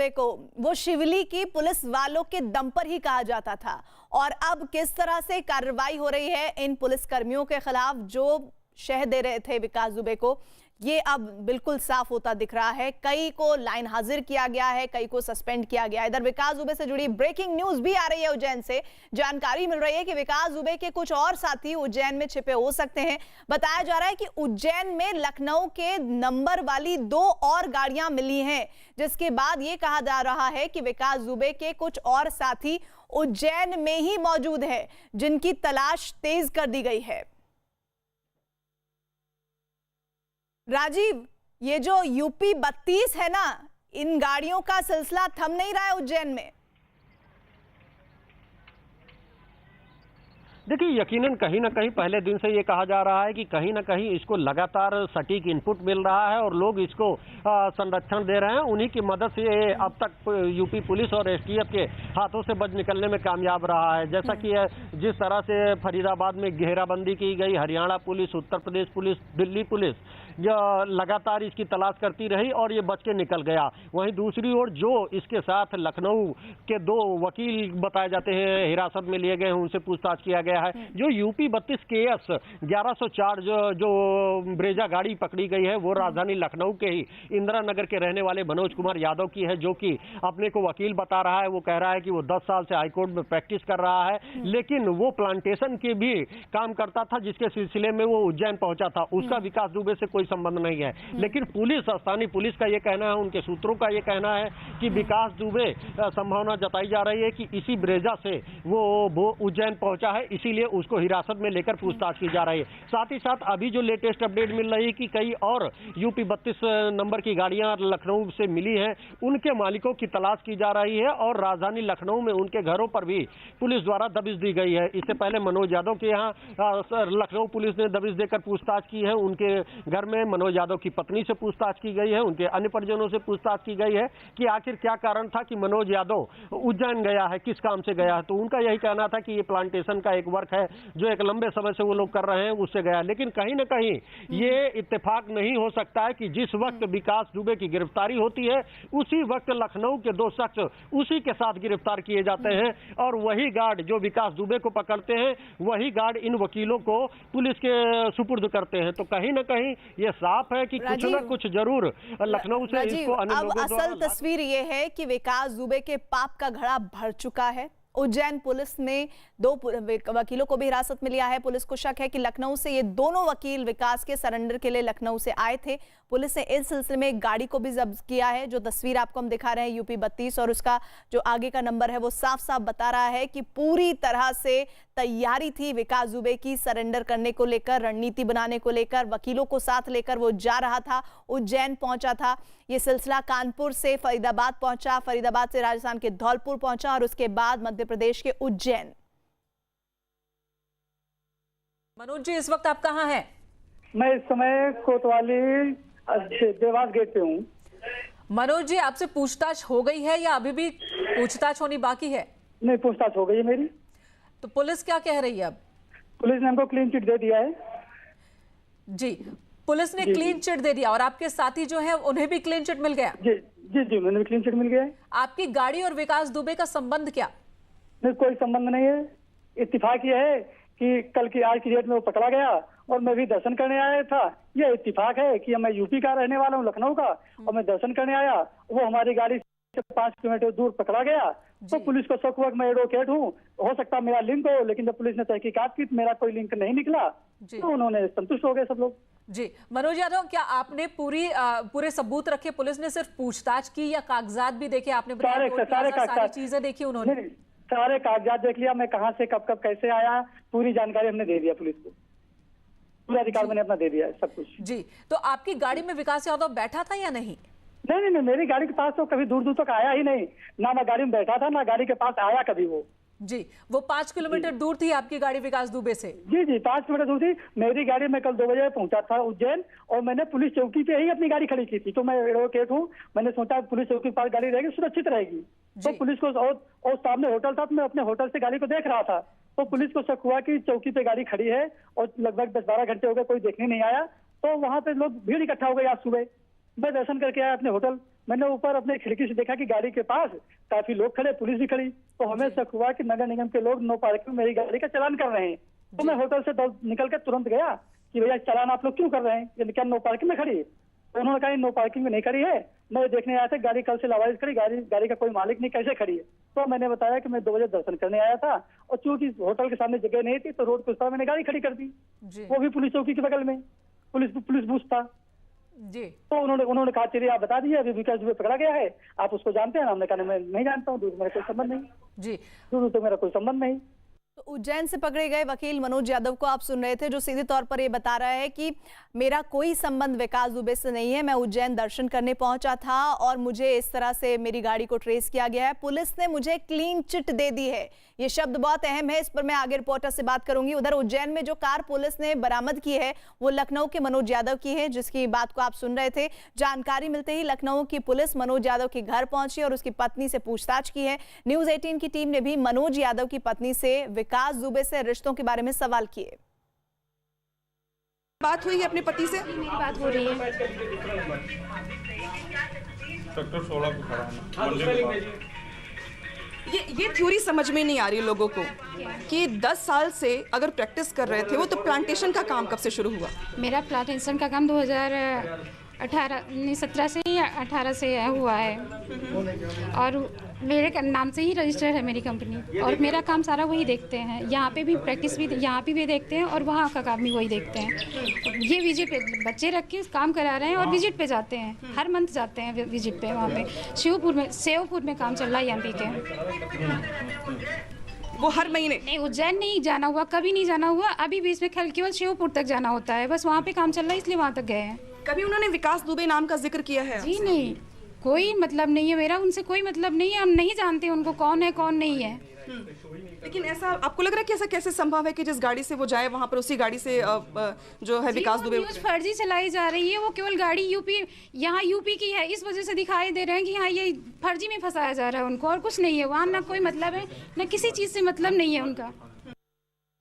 दुबे को वो शिवली की पुलिस वालों के दम पर ही कहा जाता था, और अब किस तरह से कार्रवाई हो रही है इन पुलिस कर्मियों के खिलाफ जो शह दे रहे थे विकास दुबे को, ये अब बिल्कुल साफ होता दिख रहा है। कई को लाइन हाजिर किया गया है, कई को सस्पेंड किया गया है। इधर विकास दुबे से जुड़ी ब्रेकिंग न्यूज भी आ रही है। उज्जैन से जानकारी मिल रही है कि विकास दुबे के कुछ और साथी उज्जैन में छिपे हो सकते हैं। बताया जा रहा है कि उज्जैन में लखनऊ के नंबर वाली 2 और गाड़ियां मिली हैं, जिसके बाद ये कहा जा रहा है कि विकास दुबे के कुछ और साथी उज्जैन में ही मौजूद है, जिनकी तलाश तेज कर दी गई है। राजीव, ये जो यूपी 32 है ना, इन गाड़ियों का सिलसिला थम नहीं रहा है उज्जैन में। देखिए, यकीनन कहीं ना कहीं पहले दिन से ये कहा जा रहा है कि कहीं ना कहीं इसको लगातार सटीक इनपुट मिल रहा है और लोग इसको संरक्षण दे रहे हैं। उन्हीं की मदद से ये अब तक यूपी पुलिस और एसटीएफ के हाथों से बच निकलने में कामयाब रहा है। जैसा कि जिस तरह से फरीदाबाद में घेराबंदी की गई, Haryana police, Uttar Pradesh police, Delhi police लगातार इसकी तलाश करती रही और ये बच के निकल गया। वहीं दूसरी ओर जो इसके साथ लखनऊ के 2 वकील बताए जाते हैं हिरासत में लिए गए हैं, उनसे पूछताछ किया गया है। जो यूपी 32 केएस 1104 जो ब्रेजा गाड़ी पकड़ी गई है, वो राजधानी लखनऊ के ही इंदिरा नगर के रहने वाले मनोज कुमार यादव की है, जो कि अपने को वकील बता रहा है। वो कह रहा है कि वो 10 साल से हाईकोर्ट में प्रैक्टिस कर रहा है, लेकिन वो प्लांटेशन के भी काम करता था, जिसके सिलसिले में वो उज्जैन पहुंचा था। उसका विकास दुबे से कोई संबंध नहीं है। लेकिन पुलिस, स्थानीय पुलिस का ये कहना है, उनके सूत्रों का ये कहना है कि विकास दुबे संभावना जताई जा रही है कि इसी ब्रेजा से वो उज्जैन पहुंचा है, इसीलिए उसको हिरासत में लेकर पूछताछ की जा रही है। साथ ही साथ अभी जो लेटेस्ट अपडेट मिल रही है कि कई और यूपी 32 नंबर की गाड़ियां लखनऊ से मिली हैं, उनके मालिकों की तलाश की जा रही है और राजधानी लखनऊ में उनके घरों पर भी पुलिस द्वारा दबिश दी गई है। इससे पहले मनोज यादव के यहाँ लखनऊ पुलिस ने दबिश देकर पूछताछ की है। उनके घर में मनोज यादव की पत्नी से पूछताछ की गई है, उनके अन्य परिजनों से पूछताछ की गई है कि आखिर क्या कारण था कि मनोज यादव उज्जैन गया है, किस काम से गया है। तो उनका यही कहना था कि ये प्लांटेशन का एक वर्क है जो एक लंबे समय से वो लोग कर रहे हैं, उससे गया। लेकिन कहीं ना कहीं ये इत्तेफाक नहीं हो सकता है कि जिस वक्त विकास दुबे की गिरफ्तारी होती है, उसी वक्त लखनऊ के 2 शख्स उसी के साथ गिरफ्तार किए जाते हैं और वही गार्ड जो विकास दुबे को पकड़ते हैं, वही गार्ड इन वकीलों को पुलिस के सुपुर्द करते हैं। तो कहीं ना कहीं ये साफ है कि कुछ ना कुछ जरूर लखनऊ से इसको अब असल तस्वीर ये है कि विकास दुबे के पाप का घड़ा भर चुका है। उज्जैन पुलिस ने 2 वकीलों को भी हिरासत में लिया है। पुलिस को शक है कि लखनऊ से ये दोनों वकील विकास के सरेंडर के लिए लखनऊ से आए थे। पुलिस ने इस सिलसिले में एक गाड़ी को भी जब्त किया है। जो तस्वीर आपको हम दिखा रहे हैं यूपी 32 और उसका जो आगे का नंबर है वो साफ साफ बता रहा है कि पूरी तरह से तैयारी थी विकास दुबे की सरेंडर करने को लेकर, रणनीति बनाने को लेकर। वकीलों को साथ लेकर वो जा रहा था, उज्जैन पहुंचा था। ये सिलसिला कानपुर से फरीदाबाद पहुंचा, फरीदाबाद से राजस्थान के धौलपुर पहुंचा और उसके बाद मध्य प्रदेश के उज्जैन। मनोज जी, इस वक्त आप कहाँ हैं? मैं इस समय कोतवाली देवास गेट पे हूँ। मनोज जी, आपसे पूछताछ हो गई है या अभी भी पूछताछ होनी बाकी है? नहीं, पूछताछ हो गई है मेरी। तो पुलिस क्या कह रही है अब? पुलिस ने हमको क्लीन चिट दे दिया है। जी, पुलिस ने क्लीन चिट दे दिया और आपके साथी जो है उन्हें भी क्लीन चिट मिल गया? जी जी जी, मैंने क्लीन चिट मिल गया है। आपकी गाड़ी और विकास दुबे का संबंध क्या? नहीं, कोई संबंध नहीं है। इत्तेफाक ये है कि कल की आज की डेट में वो पकड़ा गया और मैं भी दर्शन करने आया था। यह इत्तेफाक है कि मैं यूपी का रहने वाला हूँ, लखनऊ का, और मैं दर्शन करने आया, वो हमारी गाड़ी से 5 किलोमीटर दूर पकड़ा गया। तो पुलिस को शक हुआ कि मैं एडवोकेट हूँ, हो सकता मेरा लिंक हो, लेकिन जब पुलिस ने तहकीकात की तो मेरा कोई लिंक नहीं निकला, तो उन्होंने संतुष्ट हो गए सब लोग। जी, मनोज यादव, क्या आपने पूरे सबूत रखे? पुलिस ने सिर्फ पूछताछ की या कागजात भी देखे? आपने सारी चीजें देखी उन्होंने? सारे कागजात देख लिया। मैं कहाँ से कब कैसे आया, पूरी जानकारी हमने दे दिया पुलिस को। पूरा अधिकार मैंने अपना दे दिया है, सब कुछ। जी, तो आपकी गाड़ी में विकास यादव बैठा था या नहीं? नहीं नहीं, मेरी गाड़ी के पास तो कभी दूर दूर तक आया ही नहीं। ना मैं गाड़ी में बैठा था, ना गाड़ी के पास आया कभी वो। जी, वो 5 किलोमीटर दूर थी आपकी गाड़ी विकास दुबे से? जी जी, 5 किलोमीटर दूर थी मेरी गाड़ी। मैं कल 2 बजे पहुंचा था उज्जैन और मैंने पुलिस चौकी पे ही अपनी गाड़ी खड़ी की थी। तो मैं एडवोकेट हूँ, मैंने सोचा पुलिस चौकी के पास गाड़ी रहेगी, सुरक्षित रहेगी। तो पुलिस को और सामने होटल था, तो मैं अपने होटल से गाड़ी को देख रहा था। तो पुलिस को शक हुआ कि चौकी पे गाड़ी खड़ी है और लगभग 10-12 घंटे हो गए, कोई देखने नहीं आया। तो वहाँ पे लोग भीड़ इकट्ठा हो गई आज सुबह। मैं दर्शन करके आया अपने होटल। मैंने ऊपर अपने खिड़की से देखा कि गाड़ी के पास काफी लोग खड़े, पुलिस भी खड़ी। तो हमें शक हुआ कि नगर निगम के लोग नो पार्किंग में मेरी गाड़ी का चालान कर रहे हैं। तो मैं होटल से निकल कर तुरंत गया कि भैया चालान आप लोग क्यों कर रहे हैं, ये क्या नो पार्किंग में खड़ी है? तो उन्होंने कहा नो पार्किंग में नहीं खड़ी है, मैं देखने आया था गाड़ी कल से लावारिस खड़ी, गाड़ी का कोई मालिक नहीं, कैसे खड़ी है? तो मैंने बताया कि मैं 2 बजे दर्शन करने आया था और चूंकि होटल के सामने जगह नहीं थी तो रोड के उस पर मैंने गाड़ी खड़ी कर दी, वो भी पुलिस चौकी के बगल में, पुलिस बूथ था जी। तो उन्होंने कहा चलिए आप बता दीजिए, अभी विकास दुबे पकड़ा गया है, आप उसको जानते हैं? हमने कहा मैं नहीं जानता हूँ, दूर मेरा कोई संबंध नहीं जी, दूर तो मेरा कोई संबंध नहीं। तो उज्जैन से पकड़े गए वकील मनोज यादव को आप सुन रहे थे, जो सीधे तौर पर ये बता रहा है कि मेरा कोई संबंध विकास दुबे से नहीं है, मैं उज्जैन दर्शन करने पहुंचा था और मुझे इस तरह से मेरी गाड़ी को ट्रेस किया गया है, पुलिस ने मुझे क्लीन चिट दे दी है। ये शब्द बहुत अहम है, इस पर मैं आगे रिपोर्टर से बात करूंगी। उधर उज्जैन में जो कार पुलिस ने बरामद की है वो लखनऊ के मनोज यादव की है, जिसकी बात को आप सुन रहे थे। जानकारी मिलते ही लखनऊ की पुलिस मनोज यादव के घर पहुंची और उसकी पत्नी से पूछताछ की है। न्यूज 18 की टीम ने भी मनोज यादव की पत्नी से विकास दुबे से रिश्तों के बारे में सवाल किए। बात हुई है अपने पति से? मेरी बात हो रही है। सेक्टर 16 पे खड़ा हूं। ये थ्योरी समझ में नहीं आ रही लोगों को कि 10 साल से अगर प्रैक्टिस कर रहे थे वो, तो प्लांटेशन का काम कब से शुरू हुआ? मेरा प्लांटेशन का काम 2017 से या 18 से हुआ है और मेरे नाम से ही रजिस्टर है मेरी कंपनी, और मेरा काम सारा वही देखते हैं। यहाँ पे भी प्रैक्टिस भी यहाँ पे भी देखते हैं और वहाँ का काम भी वही देखते हैं। ये विजिट पे बच्चे रख के काम करा रहे हैं और विजिट पे जाते हैं, हर मंथ जाते हैं विजिट पे। वहाँ पे सेवपुर में काम चल रहा है एमपी के। वो हर महीने? नहीं, उज्जैन नहीं जाना हुआ, कभी नहीं जाना हुआ। अभी बीच में केवल शिवपुर तक जाना होता है, बस वहाँ पे काम चल रहा है इसलिए वहाँ तक गए हैं। कभी उन्होंने विकास दुबे नाम का जिक्र किया है? जी नहीं, कोई मतलब नहीं है मेरा उनसे, कोई मतलब नहीं है। हम नहीं जानते उनको कौन है कौन नहीं है। लेकिन ऐसा आपको लग रहा है कि ऐसा कैसे संभव है कि जिस गाड़ी से वो जाए वहाँ पर उसी गाड़ी से जो है विकास दुबे? न्यूज़ फर्जी चलाई जा रही है। वो केवल गाड़ी यहाँ यूपी की है, इस वजह से दिखाई दे रहे हैं कि हाँ ये फर्जी में फंसाया जा रहा है उनको, और कुछ नहीं है। वहाँ ना कोई मतलब है, ना किसी चीज़ से मतलब नहीं है उनका।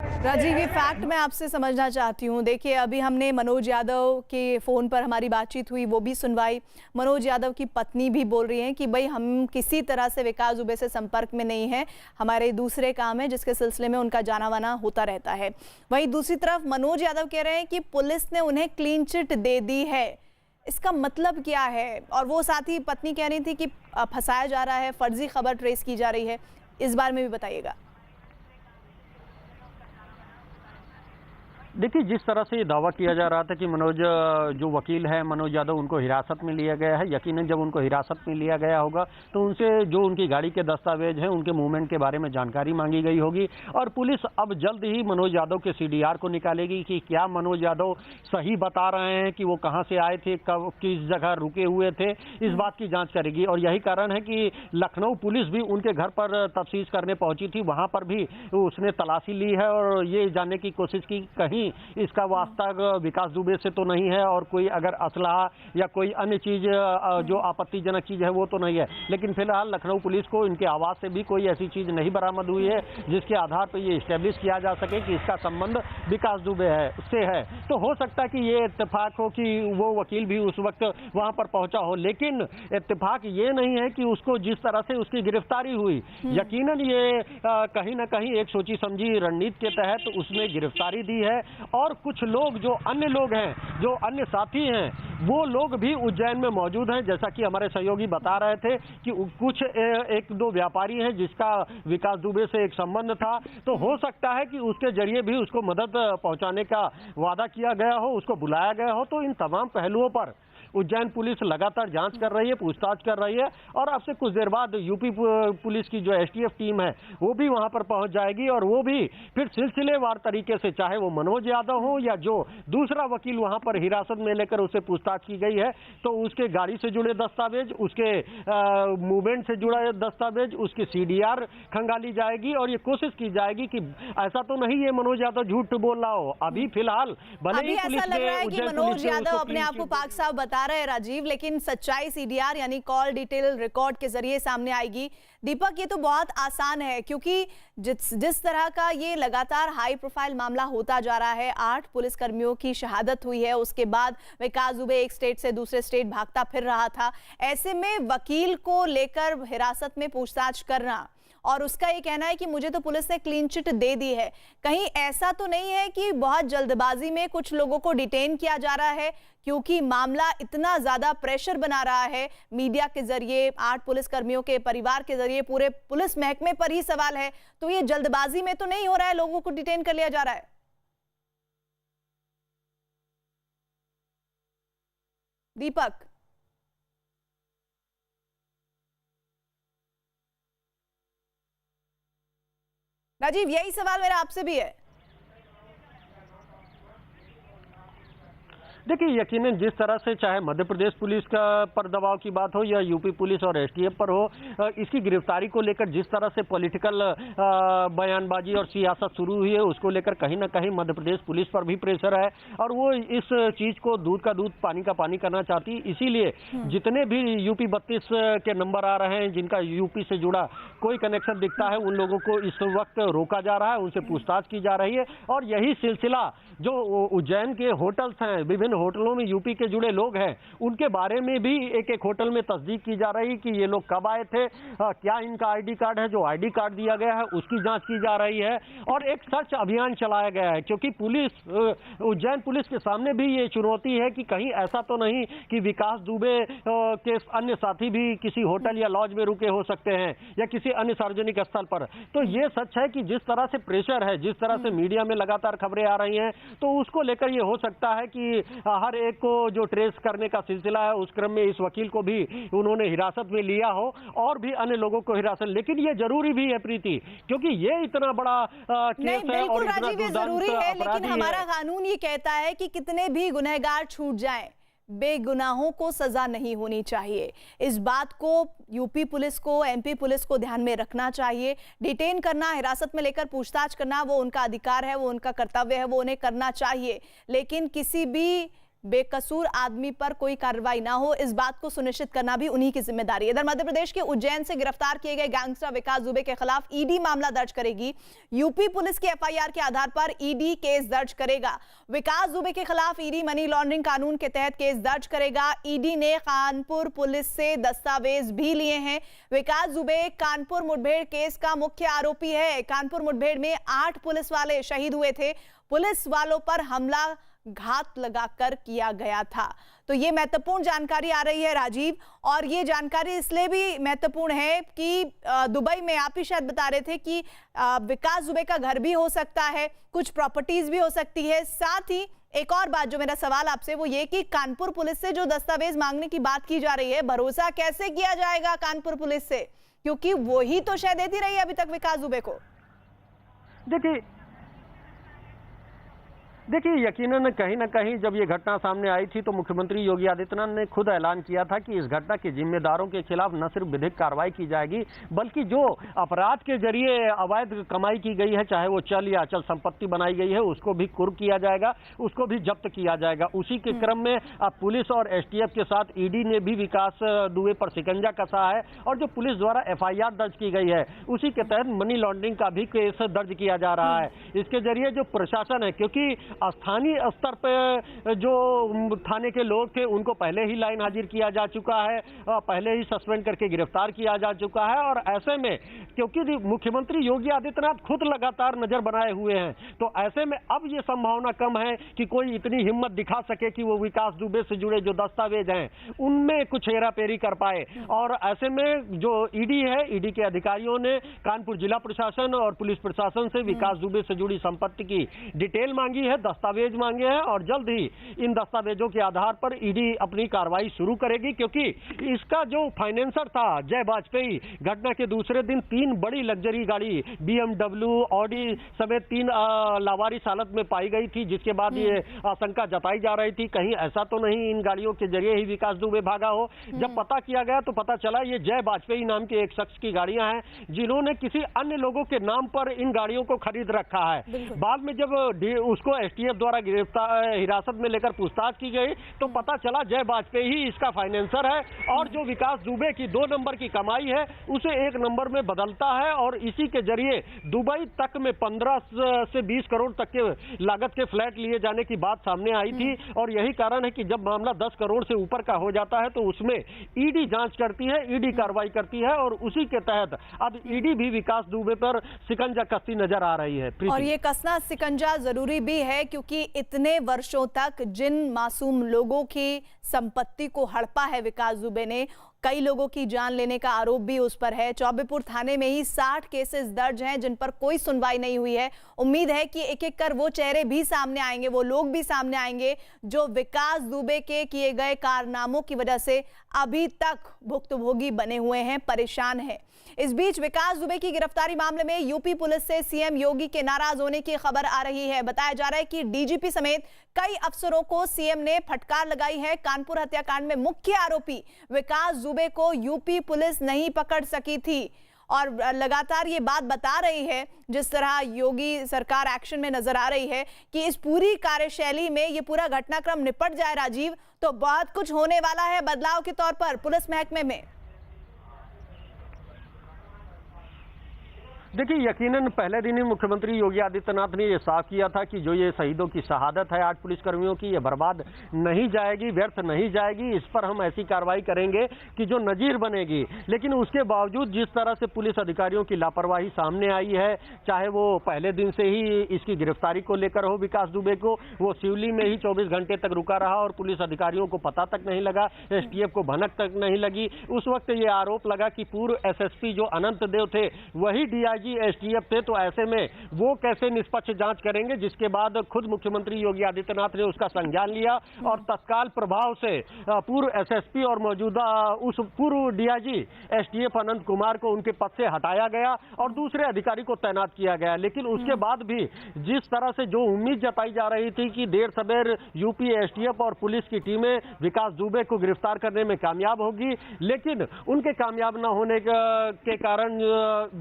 राजीव, ये फैक्ट मैं आपसे समझना चाहती हूँ। देखिए, अभी हमने मनोज यादव के फ़ोन पर हमारी बातचीत हुई, वो भी सुनवाई। मनोज यादव की पत्नी भी बोल रही हैं कि भाई हम किसी तरह से विकास दुबे से संपर्क में नहीं है, हमारे दूसरे काम है जिसके सिलसिले में उनका जाना वाना होता रहता है। वहीं दूसरी तरफ मनोज यादव कह रहे हैं कि पुलिस ने उन्हें क्लीन चिट दे दी है। इसका मतलब क्या है? और वो साथ ही पत्नी कह रही थी कि फंसाया जा रहा है, फर्जी खबर ट्रेस की जा रही है। इस बारे में भी बताइएगा। देखिए, जिस तरह से ये दावा किया जा रहा था कि मनोज जो वकील है मनोज यादव, उनको हिरासत में लिया गया है, यकीनन जब उनको हिरासत में लिया गया होगा तो उनसे जो उनकी गाड़ी के दस्तावेज हैं, उनके मूवमेंट के बारे में जानकारी मांगी गई होगी। और पुलिस अब जल्द ही मनोज यादव के CDR को निकालेगी कि क्या मनोज यादव सही बता रहे हैं कि वो कहाँ से आए थे, कब किस जगह रुके हुए थे, इस बात की जाँच करेगी। और यही कारण है कि लखनऊ पुलिस भी उनके घर पर तफ्तीश करने पहुंची थी, वहाँ पर भी उसने तलाशी ली है और ये जानने की कोशिश की कहीं इसका वास्ता विकास दुबे से तो नहीं है और कोई अगर असलहा या कोई अन्य चीज जो आपत्तिजनक चीज है वो तो नहीं है। लेकिन फिलहाल लखनऊ पुलिस को इनके आवाज से भी कोई ऐसी चीज नहीं बरामद हुई है जिसके आधार पर ये इस्टेब्लिश किया जा सके कि इसका संबंध विकास दुबे से है। तो हो सकता है कि ये इत्तेफाक हो कि वो वकील भी उस वक्त वहां पर पहुंचा हो, लेकिन इत्तेफाक ये नहीं है कि उसको जिस तरह से उसकी गिरफ्तारी हुई, यकीनन ये कहीं ना कहीं एक सोची समझी रणनीति के तहत उसने गिरफ्तारी दी है। और कुछ लोग जो अन्य लोग हैं, जो अन्य साथी हैं, वो लोग भी उज्जैन में मौजूद हैं। जैसा कि हमारे सहयोगी बता रहे थे कि कुछ 1-2 व्यापारी हैं जिसका विकास दुबे से एक संबंध था, तो हो सकता है कि उसके जरिए भी उसको मदद पहुंचाने का वादा किया गया हो, उसको बुलाया गया हो। तो इन तमाम पहलुओं पर उज्जैन पुलिस लगातार जांच कर रही है, पूछताछ कर रही है और अब से कुछ देर बाद यूपी पुलिस की जो STF टीम है वो भी वहां पर पहुंच जाएगी और वो भी फिर सिलसिलेवार तरीके से, चाहे वो मनोज यादव हो या जो दूसरा वकील वहां पर हिरासत में लेकर उससे पूछताछ की गई है, तो उसके गाड़ी से जुड़े दस्तावेज, उसके मूवमेंट से जुड़ा दस्तावेज, उसकी CDR खंगाली जाएगी और ये कोशिश की जाएगी कि ऐसा तो नहीं ये मनोज यादव झूठ बोल रहा हो। अभी फिलहाल भले ही ऐसा लग रहा है कि मनोज यादव अपने आप को पाक साफ बता जा रहा है राजीव, लेकिन सच्चाई सीडीआर यानी कॉल डिटेल रिकॉर्ड के जरिए सामने आएगी। दीपक, ये तो बहुत आसान है क्योंकि जिस तरह का ये लगातार हाई प्रोफाइल मामला होता जा रहा है, 8 पुलिसकर्मियों की शहादत हुई है, उसके बाद विकास दुबे एक स्टेट से दूसरे स्टेट भागता फिर रहा था। ऐसे में वकील को लेकर हिरासत में पूछताछ करना और उसका ये कहना है कि मुझे तो पुलिस ने क्लीन चिट दे दी है, कहीं ऐसा तो नहीं है कि बहुत जल्दबाजी में कुछ लोगों को डिटेन किया जा रहा है? क्योंकि मामला इतना ज्यादा प्रेशर बना रहा है, मीडिया के जरिए, 8 पुलिसकर्मियों के परिवार के जरिए, पूरे पुलिस महकमे पर ही सवाल है। तो ये जल्दबाजी में तो नहीं हो रहा है, लोगों को डिटेन कर लिया जा रहा है? दीपक, राजीव, यही सवाल मेरा आपसे भी है। देखिए, यकीनन जिस तरह से चाहे मध्य प्रदेश पुलिस का पर दबाव की बात हो या यूपी पुलिस और एसटीएफ पर हो, इसकी गिरफ्तारी को लेकर जिस तरह से पॉलिटिकल बयानबाजी और सियासत शुरू हुई है, उसको लेकर कहीं ना कहीं मध्य प्रदेश पुलिस पर भी प्रेशर है और वो इस चीज को दूध का दूध पानी का पानी करना चाहती है। इसीलिए जितने भी यूपी 32 के नंबर आ रहे हैं, जिनका यूपी से जुड़ा कोई कनेक्शन दिखता है, उन लोगों को इस वक्त रोका जा रहा है, उनसे पूछताछ की जा रही है। और यही सिलसिला जो उज्जैन के होटल्स हैं, विभिन्न होटलों में यूपी के जुड़े लोग हैं, उनके बारे में भी एक एक होटल में तस्दीक की जा रही कि ये लोग कब आए थे, क्या इनका आईडी कार्ड है, जो आईडी कार्ड दिया गया है उसकी जांच की जा रही है और एक सर्च अभियान चलाया गया है। क्योंकि पुलिस, उज्जैन पुलिस के सामने भी ये चुनौती है कि कहीं ऐसा तो नहीं कि विकास दुबे के अन्य साथी भी किसी होटल या लॉज में रुके हो सकते हैं या किसी अन्य सार्वजनिक स्थल पर। तो ये सच है कि जिस तरह से प्रेशर है, जिस तरह से मीडिया में लगातार खबरें आ रही हैं, तो उसको लेकर ये हो सकता है कि हर एक को जो ट्रेस करने का सिलसिला है, उस क्रम में इस वकील को भी उन्होंने हिरासत में लिया हो और भी अन्य लोगों को हिरासत। लेकिन ये जरूरी भी है प्रीति, क्योंकि ये इतना बड़ा केस है और इतना जरूरी है, लेकिन हमारा कानून ये कहता है कि कितने भी गुनहगार छूट जाएं, बेगुनाहों को सजा नहीं होनी चाहिए। इस बात को यूपी पुलिस को, एमपी पुलिस को ध्यान में रखना चाहिए। डिटेन करना, हिरासत में लेकर पूछताछ करना, वो उनका अधिकार है, वो उनका कर्तव्य है, वो उन्हें करना चाहिए। लेकिन किसी भी बेकसूर आदमी पर कोई कार्रवाई ना हो, इस बात को सुनिश्चित करना भी उन्हीं की जिम्मेदारी है। इधर मध्य प्रदेश के उज्जैन से गिरफ्तार किए गए गैंगस्टर विकास दुबे के खिलाफ ईडी मामला दर्ज करेगी। यूपी पुलिस के एफआईआर के आधार पर ईडी केस दर्ज करेगा। विकास दुबे के खिलाफ ईडी मनी लॉन्ड्रिंग कानून के तहत केस दर्ज करेगा। ईडी ने कानपुर पुलिस से दस्तावेज भी लिए हैं। विकास दुबे कानपुर मुठभेड़ केस का मुख्य आरोपी है। कानपुर मुठभेड़ में 8 पुलिस वाले शहीद हुए थे। पुलिस वालों पर हमला घात लगाकर किया गया था। तो ये महत्वपूर्ण जानकारी आ रही है राजीव, और ये जानकारी इसलिए भी महत्वपूर्ण है कि दुबई में आप ही शायद बता रहे थे कि विकास दुबे का घर भी हो सकता है, कुछ प्रॉपर्टीज भी हो सकती है। साथ ही एक और बात जो मेरा सवाल आपसे वो ये कि कानपुर पुलिस से जो दस्तावेज मांगने की बात की जा रही है, भरोसा कैसे किया जाएगा कानपुर पुलिस से, क्योंकि वो ही तो शायद देती रही अभी तक विकास दुबे को। देखिए, यकीनन कहीं ना कहीं जब ये घटना सामने आई थी तो मुख्यमंत्री योगी आदित्यनाथ ने खुद ऐलान किया था कि इस घटना के जिम्मेदारों के खिलाफ न सिर्फ विधिक कार्रवाई की जाएगी, बल्कि जो अपराध के जरिए अवैध कमाई की गई है, चाहे वो चल या अचल संपत्ति बनाई गई है, उसको भी कुर्क किया जाएगा, उसको भी जब्त किया जाएगा। उसी के क्रम में अब पुलिस और एसटीएफ के साथ ईडी ने भी विकास दुबे पर शिकंजा कसा है और जो पुलिस द्वारा एफआईआर दर्ज की गई है, उसी के तहत मनी लॉन्ड्रिंग का भी केस दर्ज किया जा रहा है। इसके जरिए जो प्रशासन है, क्योंकि स्थानीय स्तर पर जो थाने के लोग थे उनको पहले ही लाइन हाजिर किया जा चुका है, पहले ही सस्पेंड करके गिरफ्तार किया जा चुका है। और ऐसे में क्योंकि मुख्यमंत्री योगी आदित्यनाथ खुद लगातार नजर बनाए हुए हैं, तो ऐसे में अब ये संभावना कम है कि कोई इतनी हिम्मत दिखा सके कि वो विकास दुबे से जुड़े जो दस्तावेज हैं उनमें कुछ हेराफेरी कर पाए। और ऐसे में जो ईडी है, ईडी के अधिकारियों ने कानपुर जिला प्रशासन और पुलिस प्रशासन से विकास दुबे से जुड़ी संपत्ति की डिटेल मांगी है, दस्तावेज मांगे हैं और जल्द ही इन दस्तावेजों के आधार पर ईडी अपनी कार्रवाई शुरू करेगी। क्योंकि इसका जो फाइनेंसर था जय वाजपेयी, घटना के दूसरे दिन 3 बड़ी लग्जरी गाड़ी BMW, ऑडी समेत 3 लावारिस हालत में पाई गई थी, जिसके बाद ये आशंका जताई जा रही थी कहीं ऐसा तो नहीं इन गाड़ियों के जरिए ही विकास दुबे भागा हो। जब पता किया गया तो पता चला ये जय वाजपेयी नाम के एक शख्स की गाड़ियां हैं, जिन्होंने किसी अन्य लोगों के नाम पर इन गाड़ियों को खरीद रखा है। बाद में जब उसको एसटीएफ द्वारा हिरासत में लेकर पूछताछ की गई तो पता चला जय वाजपेयी ही इसका फाइनेंसर है और जो विकास दुबे की 2 नंबर की कमाई है उसे 1 नंबर में बदलता है और इसी के जरिए दुबई तक में 15 से 20 करोड़ तक के लागत के फ्लैट लिए जाने की बात सामने आई थी। और यही कारण है कि जब मामला 10 करोड़ से ऊपर का हो जाता है तो उसमें ईडी जांच करती है, ईडी कार्रवाई करती है और उसी के तहत अब ईडी भी विकास दुबे पर शिकंजा कसती नजर आ रही है। और ये कसना शिकंजा जरूरी भी है क्योंकि इतने वर्षों तक जिन मासूम लोगों की संपत्ति को हड़पा है विकास दुबे ने, कई लोगों की जान लेने का आरोप भी उस पर है। चौबेपुर थाने में ही 60 केसेस दर्ज हैं जिन पर कोई सुनवाई नहीं हुई है। उम्मीद है कि एक एक कर वो चेहरे भी सामने आएंगे, वो लोग भी सामने आएंगे जो विकास दुबे के किए गए कारनामों की वजह से अभी तक भुक्तभोगी बने हुए हैं, परेशान हैं। इस बीच विकास दुबे की गिरफ्तारी मामले में यूपी पुलिस से सीएम योगी के नाराज होने की खबर आ रही है। बताया जा रहा है कि डीजीपी समेत कई अफसरों को सीएम ने फटकार लगाई है। कानपुर हत्याकांड में मुख्य आरोपी विकास दुबे को यूपी पुलिस नहीं पकड़ सकी थी और लगातार ये बात बता रही है, जिस तरह योगी सरकार एक्शन में नजर आ रही है कि इस पूरी कार्यशैली में ये पूरा घटनाक्रम निपट जाए राजीव तो बहुत कुछ होने वाला है बदलाव के तौर पर पुलिस महकमे में। देखिए, यकीनन पहले दिन ही मुख्यमंत्री योगी आदित्यनाथ ने यह साफ किया था कि जो ये शहीदों की शहादत है 8 पुलिसकर्मियों की, ये बर्बाद नहीं जाएगी, व्यर्थ नहीं जाएगी। इस पर हम ऐसी कार्रवाई करेंगे कि जो नजीर बनेगी। लेकिन उसके बावजूद जिस तरह से पुलिस अधिकारियों की लापरवाही सामने आई है, चाहे वो पहले दिन से ही इसकी गिरफ्तारी को लेकर हो विकास दुबे को, वो सिवली में ही 24 घंटे तक रुका रहा और पुलिस अधिकारियों को पता तक नहीं लगा, एसटीएफ को भनक तक नहीं लगी। उस वक्त ये आरोप लगा कि पूर्व एसएसपी जो अनंत देव थे वही डीआईजी एसटीएफ थे, तो ऐसे में वो कैसे निष्पक्ष जांच करेंगे, जिसके बाद खुद मुख्यमंत्री योगी आदित्यनाथ ने उसका संज्ञान लिया और तत्काल प्रभाव से पूर्व एसएसपी और मौजूदा उस पूर्व डीआईजी एसटीएफ अनंत कुमार को उनके पद से हटाया गया और दूसरे अधिकारी को तैनात किया गया। लेकिन उसके बाद भी जिस तरह से जो उम्मीद जताई जा रही थी कि देर सवेर यूपी एसटीएफ और पुलिस की टीमें विकास दुबे को गिरफ्तार करने में कामयाब होगी, लेकिन उनके कामयाब न होने के कारण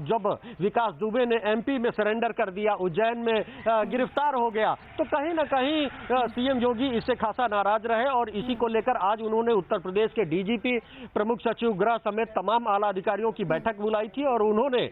जब विकास दुबे ने एमपी में सरेंडर कर दिया, उज्जैन में गिरफ्तार हो गया, तो कहीं ना कहीं सीएम योगी इससे खासा नाराज रहे और इसी को लेकर आज उन्होंने उत्तर प्रदेश के डीजीपी, प्रमुख सचिव गृह समेत तमाम आला अधिकारियों की बैठक बुलाई थी और उन्होंने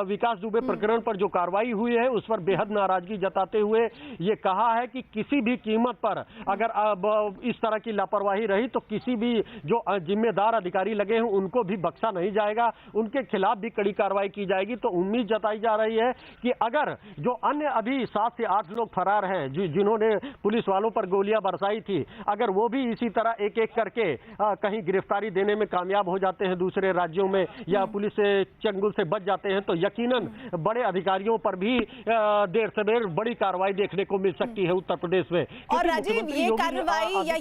विकास दुबे प्रकरण पर जो कार्रवाई हुई है उस पर बेहद नाराजगी जताते हुए ये कहा है कि किसी भी कीमत पर अगर अब इस तरह की लापरवाही रही तो किसी भी जो जिम्मेदार अधिकारी लगे हैं उनको भी बख्शा नहीं जाएगा, उनके खिलाफ भी कड़ी कार्रवाई की जाएगी। तो उम्मीद जताई जा रही है कि अगर जो अन्य अभी 7 से 8 लोग फरार हैं जिन्होंने पुलिस वालों पर गोलियां बरसाई थी, अगर वो भी इसी तरह एक एक करके कहीं गिरफ्तारी देने में कामयाब हो जाते हैं दूसरे राज्यों में या पुलिस से चंगुल से बच जाते हैं तो यकीनन बड़े अधिकारियों पर भी देर सवेर बड़ी कार्रवाई देखने को मिल सकती है उत्तर प्रदेश में। और राजीव, ये कार्रवाई या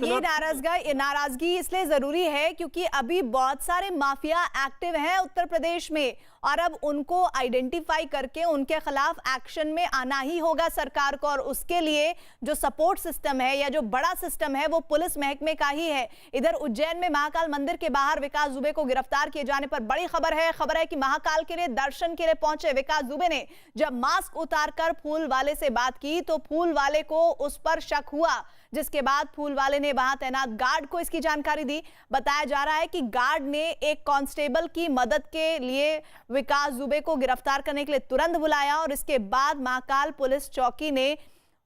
ये नाराजगी इसलिए जरूरी है क्योंकि अभी बहुत सारे माफिया एक्टिव हैं उत्तर प्रदेश में और अब उनको आइडेंटिफाई करके उनके खिलाफ एक्शन में आना ही होगा सरकार को और उसके लिए जो सपोर्ट सिस्टम है या जो बड़ा सिस्टम है वो पुलिस महकमे का ही है। इधर उज्जैन में महाकाल मंदिर के बाहर विकास दुबे को गिरफ्तार किए जाने पर बड़ी खबर है कि महाकाल के लिए दर्शन के लिए पहुंचे विकास दुबे ने जब मास्क उतारकर फूल वाले से बात की तो फूल वाले को उस पर शक हुआ, जिसके बाद फूल वाले ने वहां तैनात गार्ड को इसकी जानकारी दी। बताया जा रहा है कि गार्ड ने एक कांस्टेबल की मदद के लिए विकास दुबे को गिरफ्तार करने के लिए तुरंत बुलाया और इसके बाद महाकाल पुलिस चौकी ने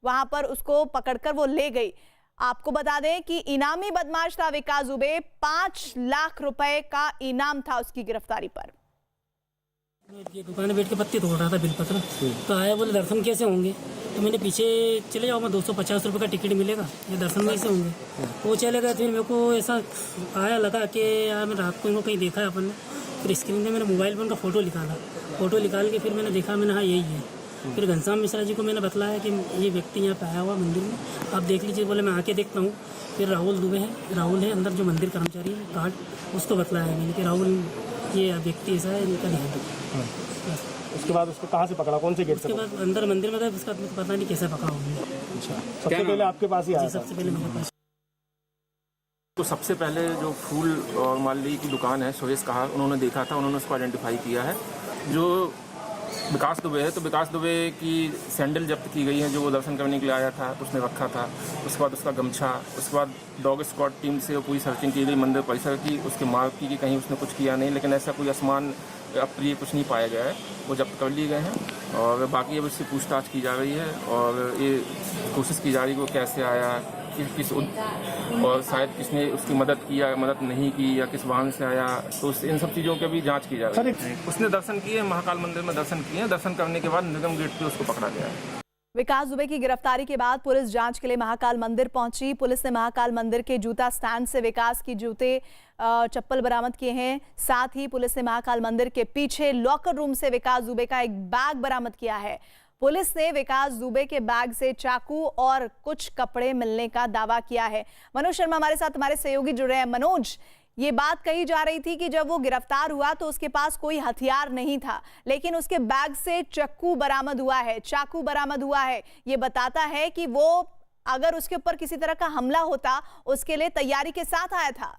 वहां पर उसको पकड़कर वो ले गई। आपको बता दें कि इनामी बदमाश था विकास दुबे, 5 लाख रुपए का इनाम था उसकी गिरफ्तारी पर। ये दुकान में बैठ के पत्ते तोड़ रहा था बिलपत्र, तो आया बोले दर्शन कैसे होंगे, तो मैंने पीछे चले जाओ, मैं 250 रुपये का टिकट मिलेगा, ये दर्शन कैसे होंगे। वो चले गए, फिर मेरे को ऐसा आया लगा कि यार मैं रात को इनको कहीं देखा है अपन ने, फिर स्क्रीन में मैंने मोबाइल पर उनका फ़ोटो निकाल के फिर मैंने देखा, मैंने हाँ यही है। फिर घनश्याम मिश्रा जी को मैंने बतलाया कि ये व्यक्ति यहाँ पे आया हुआ मंदिर में, आप देख लीजिए। बोले मैं आके देखता हूँ। फिर राहुल दुबे है, राहुल है अंदर जो मंदिर कर्मचारी है गार्ड, उसको बतलाया मैंने कि राहुल ये व्यक्ति ऐसा है, इनका ध्यान रखो। उसके बाद उसको कहाँ से पकड़ा, कौन से गेट से? उसके बाद अंदर मंदिर में था, उसका पता नहीं कैसे पकड़ा होंगे। अच्छा, सबसे पहले आपके पास ही आया? सबसे पहले मेरे पास। तो सबसे पहले जो फूल और माली की दुकान है सुरेश कहा, उन्होंने देखा था, उन्होंने उसको आइडेंटिफाई किया है। जो विकास दुबे है, तो विकास दुबे की सैंडल जब्त की गई है जो वो दर्शन करने के लिए आया था, उसने रखा था। उसके बाद उसका गमछा, उसके बाद डॉग स्क्वाड टीम से पूरी सर्चिंग की गई मंदिर परिसर की, उसके मार्ग की कि कहीं उसने कुछ किया नहीं, लेकिन ऐसा कोई असमान अप्रिय कुछ नहीं पाया गया है। वो जब्त कर लिए गए हैं और बाकी अब इससे पूछताछ की जा रही है और ये कोशिश की जा रही है कि वो कैसे आया, और शायद किसने उसकी मदद की या मदद नहीं की या किस वाहन से आया, तो इन सब चीज़ों की भी जांच की जा रही है। उसने दर्शन किए, महाकाल मंदिर में दर्शन किए, दर्शन करने के बाद निगम गेट पे उसको पकड़ा गया है। विकास दुबे की गिरफ्तारी के बाद पुलिस जांच के लिए महाकाल मंदिर पहुंची। पुलिस ने महाकाल मंदिर के जूता स्टैंड से विकास की जूते चप्पल बरामद किए हैं। साथ ही पुलिस ने महाकाल मंदिर के पीछे लॉकर रूम से विकास दुबे का एक बैग बरामद किया है। पुलिस ने विकास दुबे के बैग से चाकू और कुछ कपड़े मिलने का दावा किया है। मनोज शर्मा हमारे साथ हमारे सहयोगी जुड़े हैं। मनोज, ये बात कही जा रही थी कि जब वो गिरफ्तार हुआ तो उसके पास कोई हथियार नहीं था, लेकिन उसके बैग से चाकू बरामद हुआ है, चाकू बरामद हुआ है। ये बताता है कि वो अगर उसके ऊपर किसी तरह का हमला होता उसके लिए तैयारी के साथ आया था।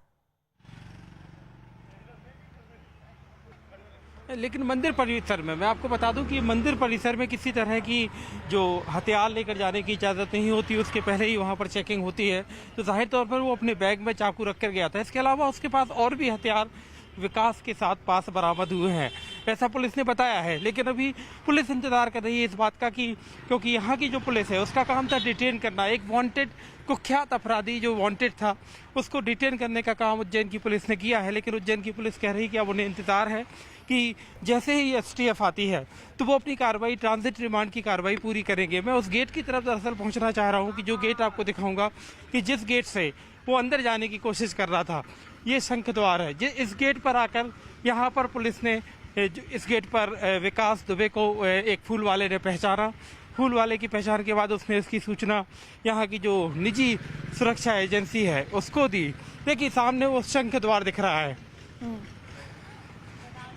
लेकिन मंदिर परिसर में मैं आपको बता दूं कि मंदिर परिसर में किसी तरह की जो हथियार लेकर जाने की इजाज़त नहीं होती, उसके पहले ही वहां पर चेकिंग होती है। तो जाहिर तौर पर वो अपने बैग में चाकू रख कर गया था। इसके अलावा उसके पास और भी हथियार विकास के साथ पास बरामद हुए हैं, ऐसा पुलिस ने बताया है। लेकिन अभी पुलिस इंतजार कर रही है इस बात का कि क्योंकि यहाँ की जो पुलिस है उसका काम था डिटेन करना। एक वांटेड कुख्यात अपराधी जो वांटेड था उसको डिटेन करने का काम उज्जैन की पुलिस ने किया है। लेकिन उज्जैन की पुलिस कह रही है कि अब उन्हें इंतजार है कि जैसे ही STF आती है तो वो अपनी कार्रवाई, ट्रांजिट रिमांड की कार्रवाई पूरी करेंगे। मैं उस गेट की तरफ दरअसल पहुंचना चाह रहा हूं कि जो गेट आपको दिखाऊंगा कि जिस गेट से वो अंदर जाने की कोशिश कर रहा था, ये शंख द्वार है। इस गेट पर आकर यहाँ पर पुलिस ने इस गेट पर विकास दुबे को एक फूल वाले ने पहचाना। फूल वाले की पहचान के बाद उसने इसकी सूचना यहाँ की जो निजी सुरक्षा एजेंसी है उसको दी। देखिए सामने वो शंख द्वार दिख रहा है।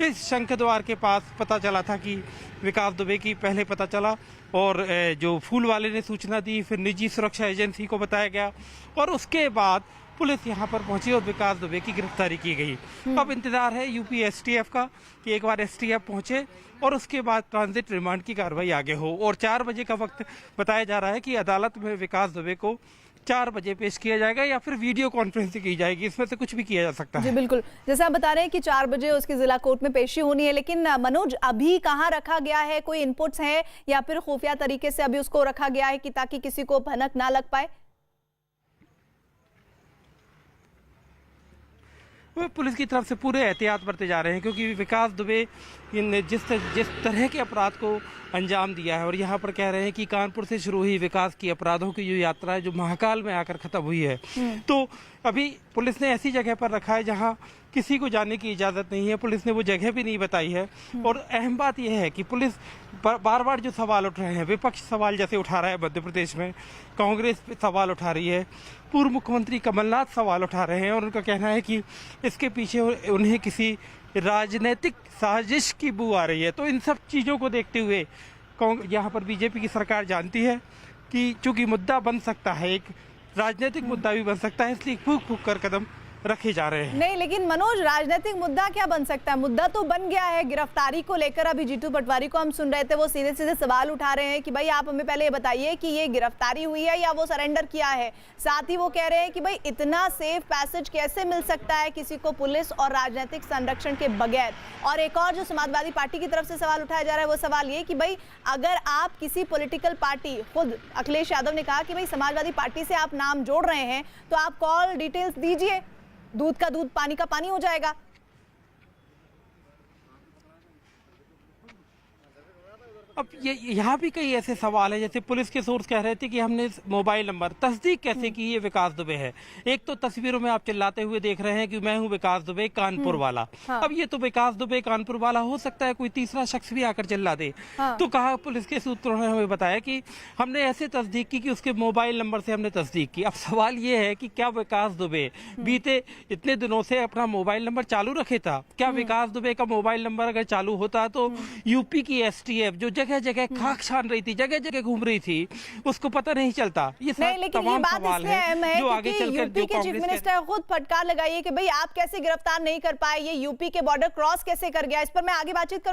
इस शंख द्वार के पास पता चला था कि विकास दुबे की पहले पता चला और जो फूल वाले ने सूचना दी, फिर निजी सुरक्षा एजेंसी को बताया गया और उसके बाद पुलिस यहाँ पर पहुंची और विकास दुबे की गिरफ्तारी की गई। अब इंतजार है यूपी STF का कि एक बार STF पहुंचे और उसके बाद ट्रांजिट रिमांड की कार्रवाई आगे हो। और 4 बजे का वक्त बताया जा रहा है कि अदालत में विकास दुबे को 4 बजे पेश किया जाएगा या फिर वीडियो कॉन्फ्रेंसिंग की जाएगी। इसमें से कुछ भी किया जा सकता है। जी बिल्कुल, जैसे आप बता रहे हैं कि 4 बजे उसकी जिला कोर्ट में पेशी होनी है, लेकिन मनोज अभी कहाँ रखा गया है? कोई इनपुट्स हैं या फिर खुफिया तरीके से अभी उसको रखा गया है कि ताकि किसी को भनक ना लग पाए? वो पुलिस की तरफ से पूरे एहतियात बरते जा रहे हैं क्योंकि विकास दुबे ने जिस तरह के अपराध को अंजाम दिया है और यहाँ पर कह रहे हैं कि कानपुर से शुरू हुई विकास की अपराधों की जो यात्रा है जो महाकाल में आकर खत्म हुई है, तो अभी पुलिस ने ऐसी जगह पर रखा है जहाँ किसी को जाने की इजाज़त नहीं है। पुलिस ने वो जगह भी नहीं बताई है। और अहम बात यह है कि पुलिस बार बार जो सवाल उठ रहे हैं, विपक्ष सवाल जैसे उठा रहा है, मध्य प्रदेश में कांग्रेस पे सवाल उठा रही है, पूर्व मुख्यमंत्री कमलनाथ सवाल उठा रहे हैं और उनका कहना है कि इसके पीछे उन्हें किसी राजनीतिक साजिश की बू आ रही है। तो इन सब चीज़ों को देखते हुए यहाँ पर बीजेपी की सरकार जानती है कि चूंकि मुद्दा बन सकता है, एक राजनीतिक मुद्दा भी बन सकता है, इसलिए फूक फूक कर कदम रखे जा रहे हैं। नहीं, लेकिन मनोज राजनीतिक मुद्दा क्या बन सकता है? मुद्दा तो बन गया है गिरफ्तारी को लेकर। अभी जीतू पटवारी को हम सुन रहे थे, वो सीधे सीधे सवाल उठा रहे हैं कि भाई आप हमें पहले ये बताइए कि ये गिरफ्तारी हुई है या वो सरेंडर किया है। साथ ही वो कह रहे हैं कि भाई इतना सेफ पैसेज कैसे मिल सकता है किसी को पुलिस और राजनीतिक संरक्षण के बगैर। और एक और जो समाजवादी पार्टी की तरफ से सवाल उठाया जा रहा है वो सवाल ये कि भाई अगर आप किसी पॉलिटिकल पार्टी, खुद अखिलेश यादव ने कहा कि भाई समाजवादी पार्टी से आप नाम जोड़ रहे हैं तो आप कॉल डिटेल्स दीजिए, दूध का दूध पानी का पानी हो जाएगा। अब ये यहाँ भी कई ऐसे सवाल है, जैसे पुलिस के सोर्स कह रहे थे कि हमने मोबाइल नंबर तस्दीक कैसे की ये विकास दुबे है। एक तो तस्वीरों में आप चिल्लाते हुए देख रहे हैं कि मैं हूँ विकास दुबे कानपुर वाला। हाँ। अब ये तो विकास दुबे कानपुर वाला हो सकता है कोई तीसरा शख्स भी आकर चिल्ला दे। हाँ। तो कहा पुलिस के सूत्रों ने हमें बताया कि हमने ऐसे तस्दीक की कि उसके मोबाइल नंबर से हमने तस्दीक की। अब सवाल ये है कि क्या विकास दुबे बीते इतने दिनों से अपना मोबाइल नंबर चालू रखे था? क्या विकास दुबे का मोबाइल नंबर अगर चालू होता तो यूपी की STF जो जगह जगह खाक छान रही थी, जगह जगह घूम रही थी, उसको पता नहीं चलता? ये तमाम सवाल है जो आगे चलकर यूपी के चीफ मिनिस्टर खुद फटकार लगाई है कि भाई आप कैसे गिरफ्तार नहीं कर पाए, ये यूपी के बॉर्डर क्रॉस कैसे कर गया। इस पर मैं आगे बातचीत करूंगा।